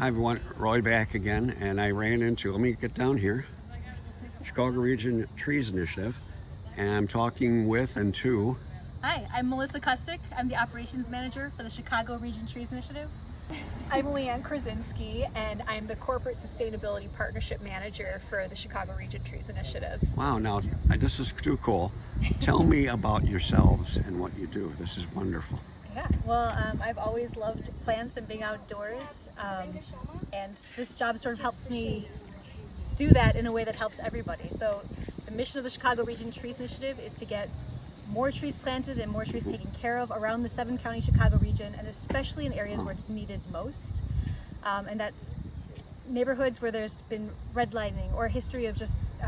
Hi everyone, Roy back again, and I ran into, let me get down here, Chicago Region Trees Initiative, and I'm talking with and to. Hi, I'm Melissa Kustik. I'm the Operations Manager for the Chicago Region Trees Initiative. I'm LeeAnn Krasinski, and I'm the Corporate Sustainability Partnership Manager for the Chicago Region Trees Initiative. Wow, now this is too cool. Tell me about yourselves and what you do. This is wonderful. Yeah, well, I've always loved plants and being outdoors, and this job sort of helps me do that in a way that helps everybody. So the mission of the Chicago Region Trees Initiative is to get more trees planted and more trees taken care of around the 7-county Chicago region, and especially in areas where it's needed most. And that's neighborhoods where there's been redlining or a history of just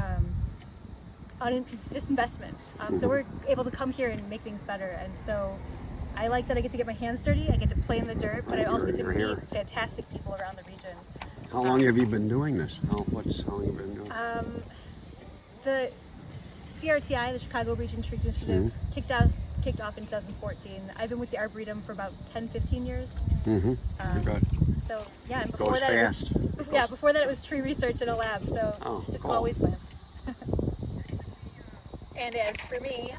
disinvestment. So we're able to come here and make things better. And so I like that I get to get my hands dirty, I get to play in the dirt, but I also get to meet fantastic people around the region. How long have you been doing this? How long have you been doing it? The CRTI, the Chicago Region Trees Initiative, kicked off in 2014. I've been with the Arboretum for about 10-15 years. So yeah, and before that it was tree research in a lab. So just always plants. And as for me,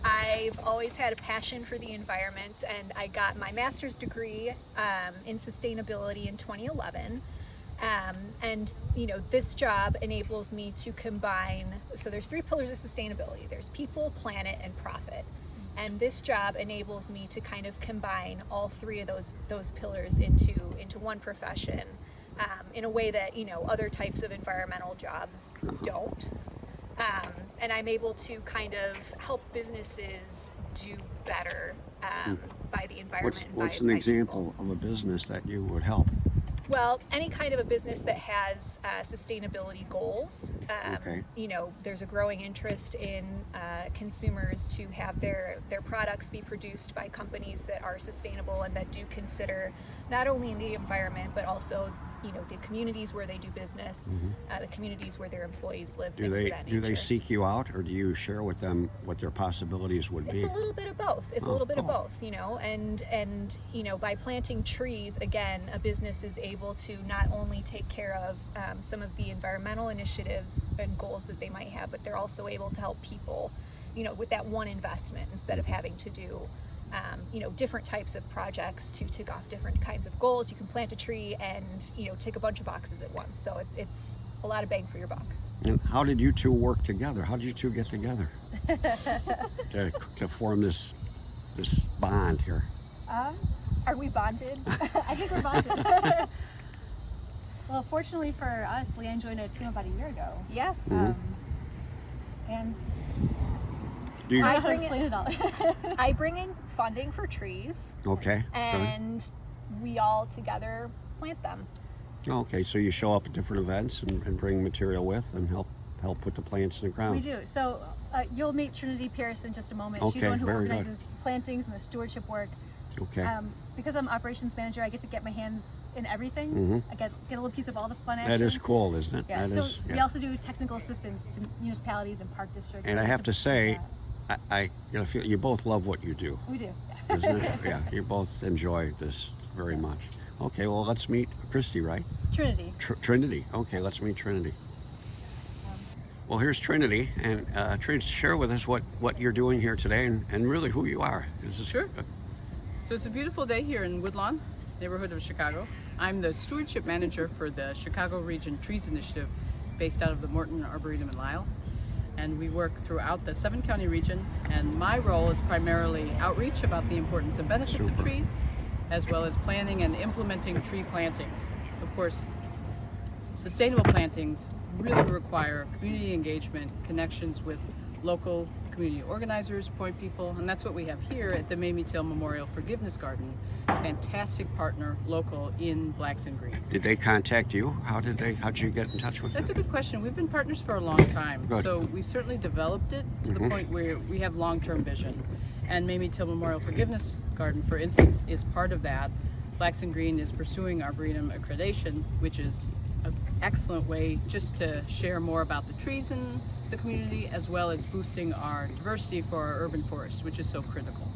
I've always had a passion for the environment, and I got my master's degree in sustainability in 2011. And you know, this job enables me to combine, so there's 3 pillars of sustainability. There's people, planet, and profit. And this job enables me to kind of combine all 3 of those pillars into one profession in a way that, you know, other types of environmental jobs don't. And I'm able to kind of help businesses do better by the environment. What's an example of a business that you would help? Well, any kind of a business that has sustainability goals. You know, there's a growing interest in consumers to have their products be produced by companies that are sustainable and that do consider not only the environment, but also, you know, the communities where they do business, the communities where their employees live, things of that nature. Do they seek you out, or do you share with them what their possibilities would be? It's a little bit of both. It's a little bit of both, you know, and you know, by planting trees, again, a business is able to not only take care of some of the environmental initiatives and goals that they might have, but they're also able to help people, you know, with that one investment instead of having to do you know, different types of projects to tick off different kinds of goals. You can plant a tree and, you know, tick a bunch of boxes at once. So it's a lot of bang for your buck. And how did you two work together? How did you two get together to form this bond here? Are we bonded? I think we're bonded. Well, fortunately for us, LeeAnn joined our team about a year ago. Yeah. And Do you I don't know how to explain it all. I bring in funding for trees. Okay. And we all together plant them. Okay, so you show up at different events and bring material with and help put the plants in the ground. We do. So you'll meet Trinity Pierce in just a moment. Okay, she's the one who very organizes plantings and the stewardship work. Okay. Because I'm operations manager, I get to get my hands in everything. I get a little piece of all the fun action. That is cool, isn't it? Yeah. We also do technical assistance to municipalities and park districts. And I have to say, I feel you both love what you do. We do. Isn't it? Yeah, you both enjoy this very much. Okay, well, let's meet Christy, right? Trinity. Trinity. Okay, let's meet Trinity. Well, here's Trinity, and Trinity, share with us what you're doing here today and really who you are. Sure. So it's a beautiful day here in Woodlawn, neighborhood of Chicago. I'm the Stewardship Manager for the Chicago Region Trees Initiative based out of the Morton Arboretum in Lisle. And we work throughout the 7-county region, and my role is primarily outreach about the importance and benefits of trees, as well as planning and implementing tree plantings. Of course, sustainable plantings really require community engagement, connections with local community organizers, point people, and that's what we have here at the Mamie Till Memorial Forgiveness Garden. Fantastic partner, local in Blacks and Green. Did they contact you? How'd you get in touch with them? That's a good question. We've been partners for a long time. Good. So we've certainly developed it to the point where we have long-term vision. And Mamie Till Memorial Forgiveness Garden, for instance, is part of that. Blacks and Green is pursuing Arboretum accreditation, which is an excellent way just to share more about the trees in the community, as well as boosting our diversity for our urban forests, which is so critical.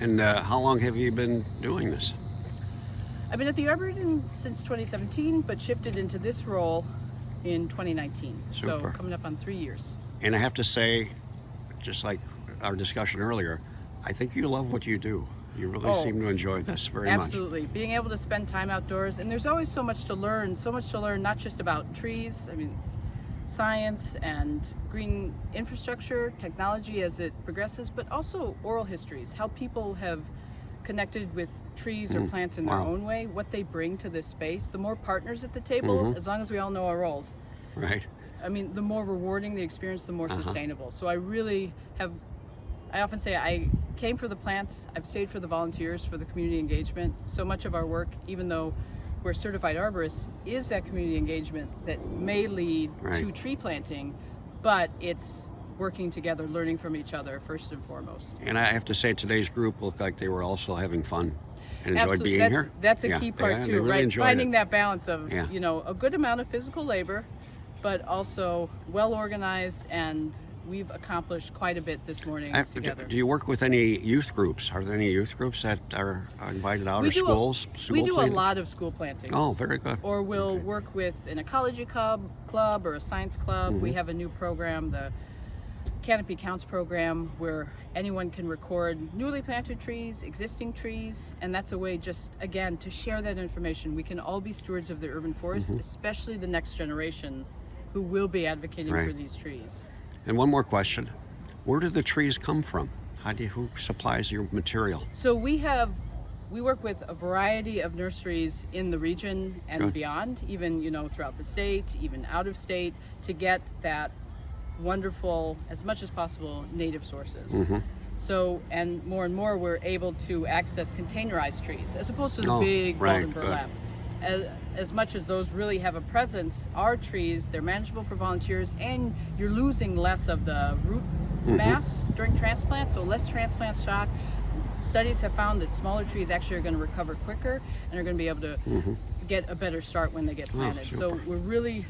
And how long have you been doing this? I've been at the Arboretum since 2017, but shifted into this role in 2019. So Super. coming up on 3 years. And I have to say, just like our discussion earlier, I think you love what you do. You really Oh, seem to enjoy this very much. Absolutely. Being able to spend time outdoors, and there's always so much to learn, not just about trees, I mean, science and green infrastructure, technology as it progresses, but also oral histories, how people have connected with trees or plants in their Wow. own way, what they bring to this space. The more partners at the table, as long as we all know our roles, Right. I mean, the more rewarding the experience, the more sustainable. So I often say I came for the plants, I've stayed for the volunteers, for the community engagement. So much of our work, even though we're certified arborists, is that community engagement that may lead to tree planting, but it's working together, learning from each other first and foremost. And I have to say, today's group looked like they were also having fun and enjoyed Absolutely. being here. That's a Yeah, key part yeah, they too, really right? enjoyed Finding it. that balance of, Yeah. a good amount of physical labor, but also well organized, and we've accomplished quite a bit this morning together. Do you work with any youth groups? Are there any youth groups that are invited out, We or do schools? We do a planting? lot of school plantings. Oh, very good. Or we'll work with an ecology club or a science club. We have a new program, the Canopy Counts program, where anyone can record newly planted trees, existing trees, and that's a way just, again, to share that information. We can all be stewards of the urban forest, especially the next generation who will be advocating for these trees. And one more question. Where do the trees come from? Who supplies your material? So we work with a variety of nurseries in the region and beyond, even throughout the state, even out of state, to get that wonderful, as much as possible, native sources. So, and more we're able to access containerized trees as opposed to the big golden burlap. As much as those really have a presence, our trees, they're manageable for volunteers, and you're losing less of the root mass during transplant, so less transplant shock. Studies have found that smaller trees actually are going to recover quicker and are going to be able to get a better start when they get planted. So we're really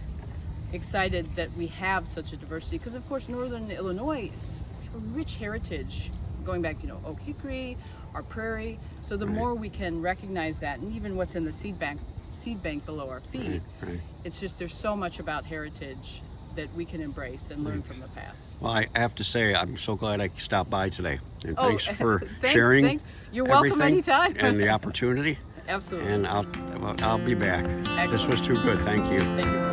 excited that we have such a diversity, because of course northern Illinois is a rich heritage going back, oak hickory, our prairie. So the more we can recognize that, and even what's in the seed bank below our feet, it's just there's so much about heritage that we can embrace and learn from the past. Well, I have to say, I'm so glad I stopped by today. And thanks for sharing. Thanks. You're welcome anytime. And the opportunity. Absolutely. And I'll be back. Excellent. This was too good. Thank you. Thank you.